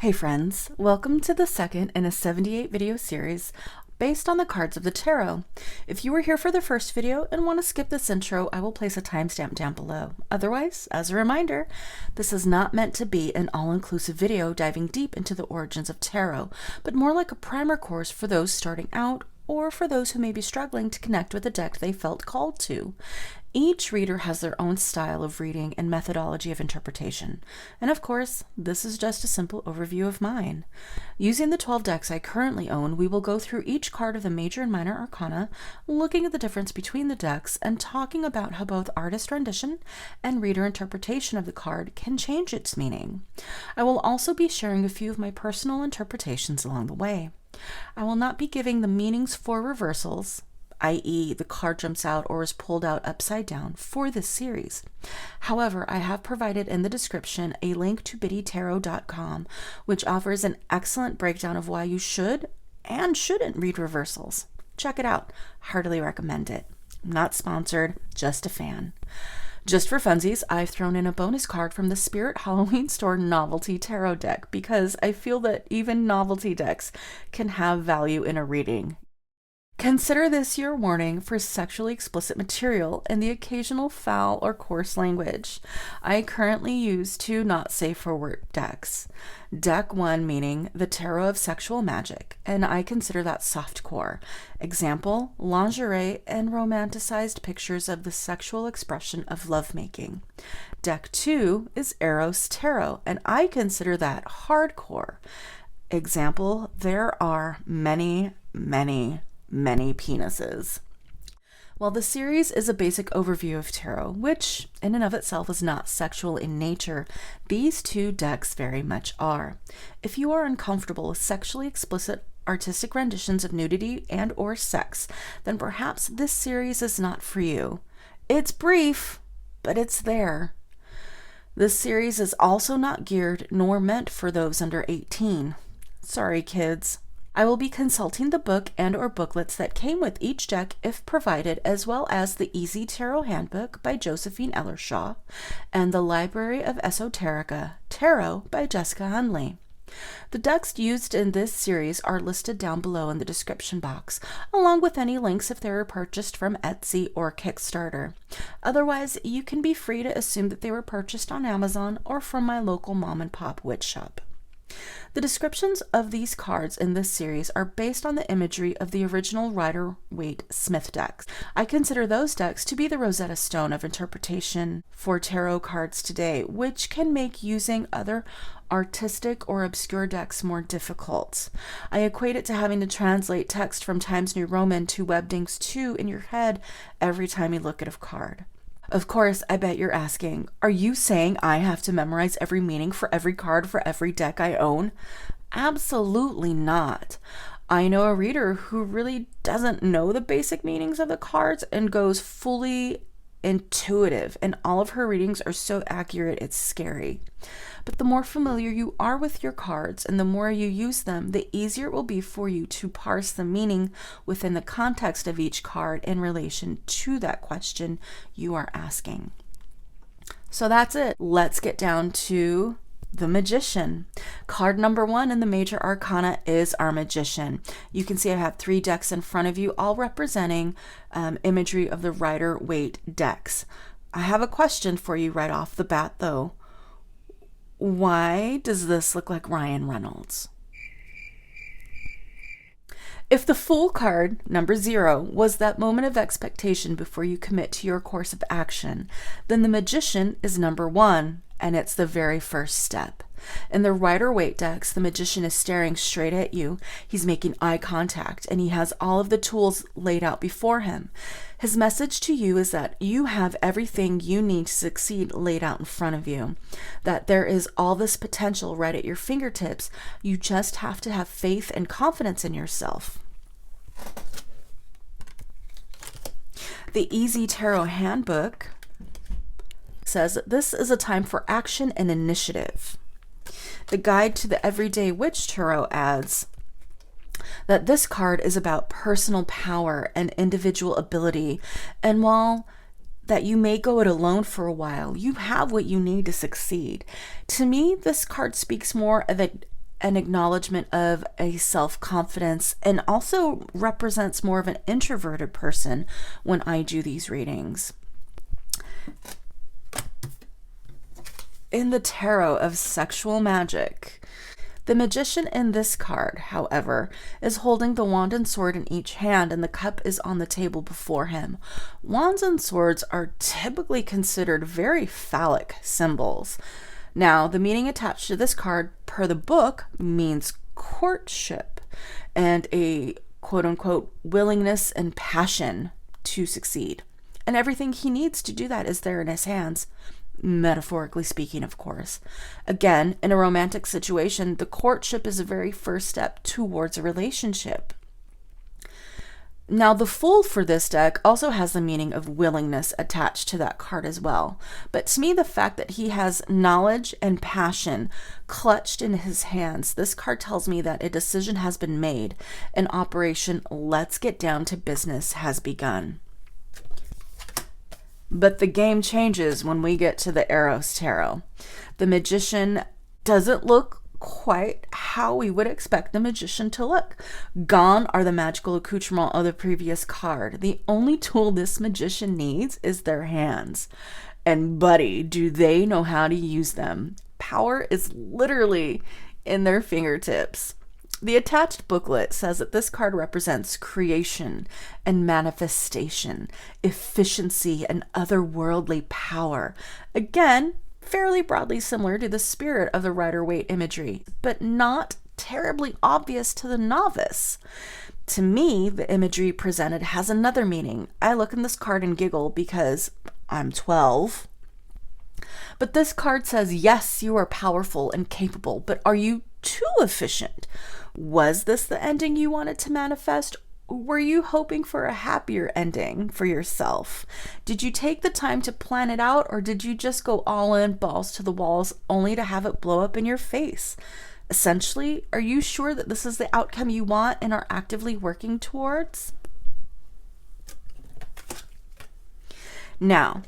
Hey friends, welcome to the second in a 78 video series based on the cards of the tarot. If you were here for the first video and want to skip this intro, I will place a timestamp down below. Otherwise, as a reminder, this is not meant to be an all-inclusive video diving deep into the origins of tarot, but more like a primer course for those starting out or for those who may be struggling to connect with a deck they felt called to. Each reader has their own style of reading and methodology of interpretation, and of course, this is just a simple overview of mine. Using the 12 decks I currently own, we will go through each card of the major and minor arcana, looking at the difference between the decks and talking about how both artist rendition and reader interpretation of the card can change its meaning. I will also be sharing a few of my personal interpretations along the way. I will not be giving the meanings for reversals, i.e. the card jumps out or is pulled out upside down, for this series. However, I have provided in the description a link to biddytarot.com, which offers an excellent breakdown of why you should and shouldn't read reversals. Check it out. Heartily recommend it. Not sponsored, just a fan. Just for funsies, I've thrown in a bonus card from the Spirit Halloween Store Novelty Tarot deck because I feel that even novelty decks can have value in a reading. Consider this your warning for sexually explicit material and the occasional foul or coarse language. I currently use two not safe for work decks. Deck 1 meaning the Tarot of Sexual Magic, and I consider that softcore. Example, lingerie and romanticized pictures of the sexual expression of lovemaking. Deck 2 is Eros Tarot, and I consider that hardcore. Example, there are many penises. While the series is a basic overview of tarot, which in and of itself is not sexual in nature, these two decks very much are. If you are uncomfortable with sexually explicit artistic renditions of nudity and or sex, then perhaps this series is not for you. It's brief, but it's there. This series is also not geared nor meant for those under 18. Sorry, kids. I will be consulting the book and or booklets that came with each deck if provided, as well as the Easy Tarot Handbook by Josephine Ellershaw and the Library of Esoterica Tarot by Jessica Hunley. The decks used in this series are listed down below in the description box, along with any links if they were purchased from Etsy or Kickstarter. Otherwise, you can be free to assume that they were purchased on Amazon or from my local mom and pop witch shop. The descriptions of these cards in this series are based on the imagery of the original Rider-Waite-Smith decks. I consider those decks to be the Rosetta Stone of interpretation for tarot cards today, which can make using other artistic or obscure decks more difficult. I equate it to having to translate text from Times New Roman to Webdings 2 in your head every time you look at a card. Of course, I bet you're asking, are you saying I have to memorize every meaning for every card for every deck I own? Absolutely not. I know a reader who really doesn't know the basic meanings of the cards and goes fully intuitive, and all of her readings are so accurate it's scary. But the more familiar you are with your cards and the more you use them, the easier it will be for you to parse the meaning within the context of each card in relation to that question you are asking. So that's it. Let's get down to the Magician. Card number 1 in the major arcana is our Magician. You can see I have 3 decks in front of you, all representing imagery of the Rider-Waite decks. I have a question for you right off the bat though. Why does this look like Ryan Reynolds? If the Fool card, number 0, was that moment of expectation before you commit to your course of action, then the Magician is number 1, and it's the very first step. In the Rider-Waite decks, the Magician is staring straight at you. He's making eye contact, and he has all of the tools laid out before him. His message to you is that you have everything you need to succeed laid out in front of you, that there is all this potential right at your fingertips. You just have to have faith and confidence in yourself. The Easy Tarot Handbook says that this is a time for action and initiative. The Guide to the Everyday Witch Tarot adds that this card is about personal power and individual ability, and while that you may go it alone for a while, you have what you need to succeed. To me, this card speaks more of an acknowledgement of a self-confidence and also represents more of an introverted person when I do these readings. In the tarot of sexual magic, the magician in this card, however, is holding the wand and sword in each hand, and the cup is on the table before him. Wands and swords are typically considered very phallic symbols. Now, the meaning attached to this card, per the book, means courtship and a quote-unquote willingness and passion to succeed. And everything he needs to do that is there in his hands. Metaphorically speaking, of course. Again, in a romantic situation, the courtship is the very first step towards a relationship. Now, the Fool for this deck also has the meaning of willingness attached to that card as well. But to me, the fact that he has knowledge and passion clutched in his hands, this card tells me that a decision has been made. An operation, let's get down to business, has begun. But the game changes when we get to the Eros Tarot. The magician doesn't look quite how we would expect the magician to look. Gone are the magical accoutrements of the previous card. The only tool this magician needs is their hands. And buddy, do they know how to use them. Power is literally in their fingertips. The attached booklet says that this card represents creation and manifestation, efficiency, and otherworldly power. Again, fairly broadly similar to the spirit of the Rider-Waite imagery, but not terribly obvious to the novice. To me, the imagery presented has another meaning. I look in this card and giggle because I'm 12. But this card says, yes, you are powerful and capable, but are you too efficient? Was this the ending you wanted to manifest? Were you hoping for a happier ending for yourself? Did you take the time to plan it out, or did you just go all in, balls to the walls, only to have it blow up in your face? Essentially, are you sure that this is the outcome you want and are actively working towards? Now,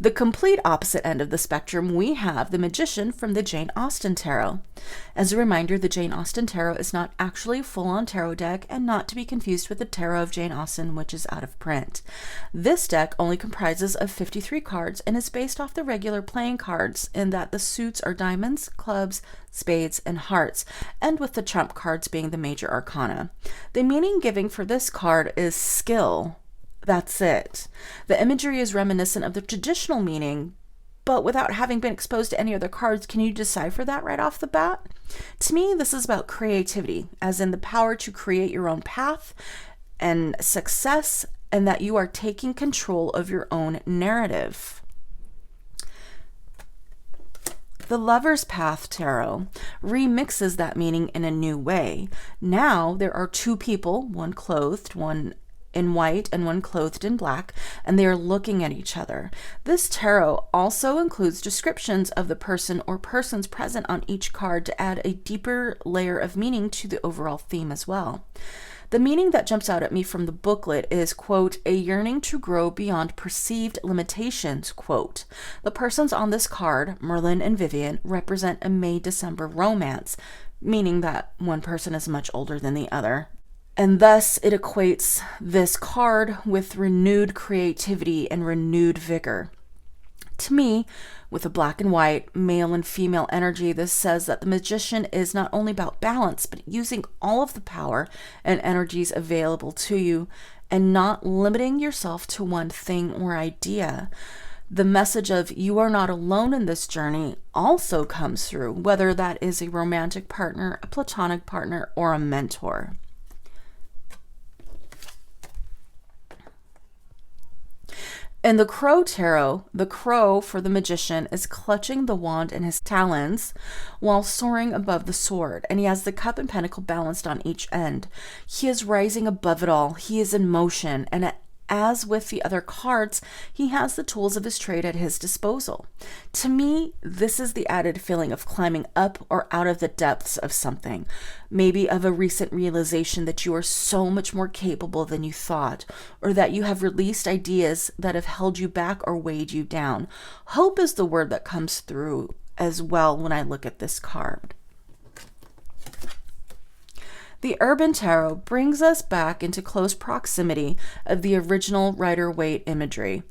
the complete opposite end of the spectrum, we have the Magician from the Jane Austen Tarot. As a reminder, the Jane Austen Tarot is not actually a full-on tarot deck and not to be confused with the Tarot of Jane Austen, which is out of print. This deck only comprises of 53 cards and is based off the regular playing cards in that the suits are diamonds, clubs, spades, and hearts, and with the trump cards being the major arcana. The meaning given for this card is skill. That's it. The imagery is reminiscent of the traditional meaning, but without having been exposed to any other cards, can you decipher that right off the bat? To me, this is about creativity, as in the power to create your own path and success, and that you are taking control of your own narrative. The Lover's Path Tarot remixes that meaning in a new way. Now there are two people, one clothed, one in white and one clothed in black, and they are looking at each other. This tarot also includes descriptions of the person or persons present on each card to add a deeper layer of meaning to the overall theme as well. The meaning that jumps out at me from the booklet is, quote, a yearning to grow beyond perceived limitations, quote. The persons on this card, Merlin and Vivian, represent a May-December romance, meaning that one person is much older than the other. And thus it equates this card with renewed creativity and renewed vigor. To me, with a black and white, male and female energy, this says that the magician is not only about balance, but using all of the power and energies available to you and not limiting yourself to one thing or idea. The message of you are not alone in this journey also comes through, whether that is a romantic partner, a platonic partner, or a mentor. In the Crow Tarot, the crow for the magician is clutching the wand in his talons while soaring above the sword, and he has the cup and pentacle balanced on each end. He is rising above it all. He is in motion, and as with the other cards, he has the tools of his trade at his disposal. To me, this is the added feeling of climbing up or out of the depths of something, maybe of a recent realization that you are so much more capable than you thought, or that you have released ideas that have held you back or weighed you down. Hope is the word that comes through as well when I look at this card. The Urban Tarot brings us back into close proximity of the original Rider-Waite imagery.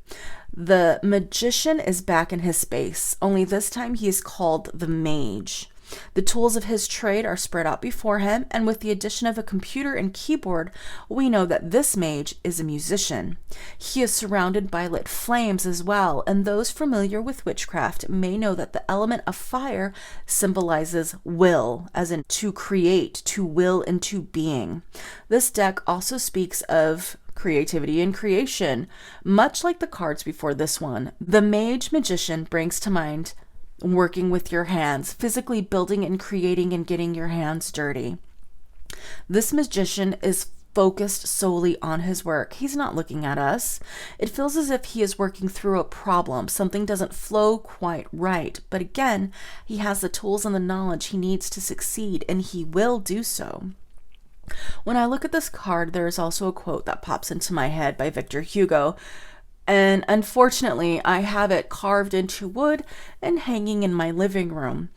The magician is back in his space, only this time he is called the Mage. The tools of his trade are spread out before him, and with the addition of a computer and keyboard, we know that this mage is a musician. He is surrounded by lit flames as well, and those familiar with witchcraft may know that the element of fire symbolizes will, as in to create, to will into being. This deck also speaks of creativity and creation, much like the cards before this one. The Mage Magician brings to mind working with your hands, physically building and creating and getting your hands dirty. This magician is focused solely on his work. He's not looking at us. It feels as if he is working through a problem. Something doesn't flow quite right. But again, he has the tools and the knowledge he needs to succeed, and he will do so. When I look at this card, there is also a quote that pops into my head by Victor Hugo. And unfortunately, I have it carved into wood and hanging in my living room.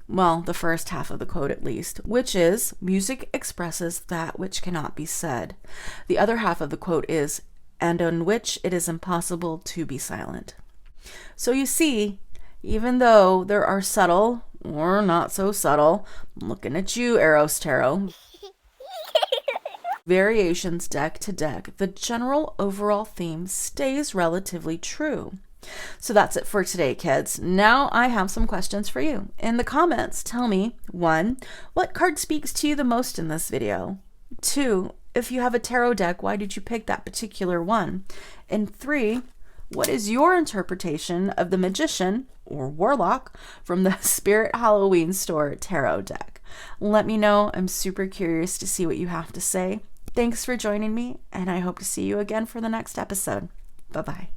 Well, the first half of the quote at least, which is, music expresses that which cannot be said. The other half of the quote is, and on which it is impossible to be silent. So you see, even though there are subtle or not so subtle, I'm looking at you, Eros Tarot, variations deck to deck, the general overall theme stays relatively true. So that's it for today, kids. Now I have some questions for you. In the comments, tell me, 1, what card speaks to you the most in this video? 2, if you have a tarot deck, why did you pick that particular one? And 3, what is your interpretation of the Magician or Warlock from the Spirit Halloween Store tarot deck? Let me know. I'm super curious to see what you have to say. Thanks for joining me, and I hope to see you again for the next episode. Bye-bye.